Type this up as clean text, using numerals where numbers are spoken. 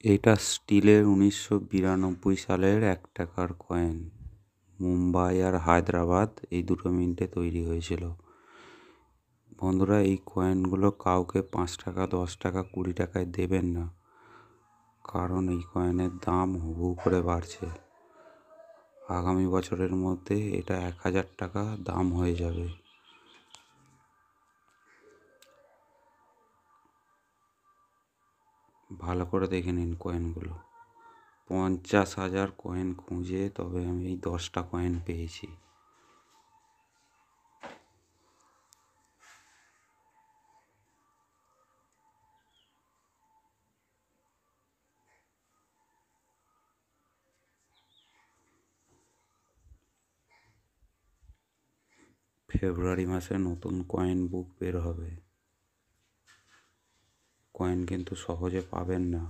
এটা স্টিলের 1992 সালের 1 টাকার কয়েন। মুম্বাই আর হায়দ্রাবাদ এই দুটো মিন্টে তৈরি হয়েছিল। বন্ধুরা, এই কয়েনগুলো কাউকে 5 টাকা, 10 টাকা, 20 টাকায় দেবেন না, কারণ এই কয়েনের দাম হু হু করে বাড়ছে। আগামী বছরের মধ্যে এটা 1000 টাকা দাম হয়ে যাবে। ভালো করে দেখে নিন কয়েনগুলো। 50,000 কয়েন খুঁজে তবে আমি এই 10টা কয়েন পেয়েছি। ফেব্রুয়ারি মাসে নতুন কয়েন বুক বের হবে। কয়েন কিন্তু সহজে পাবেন না।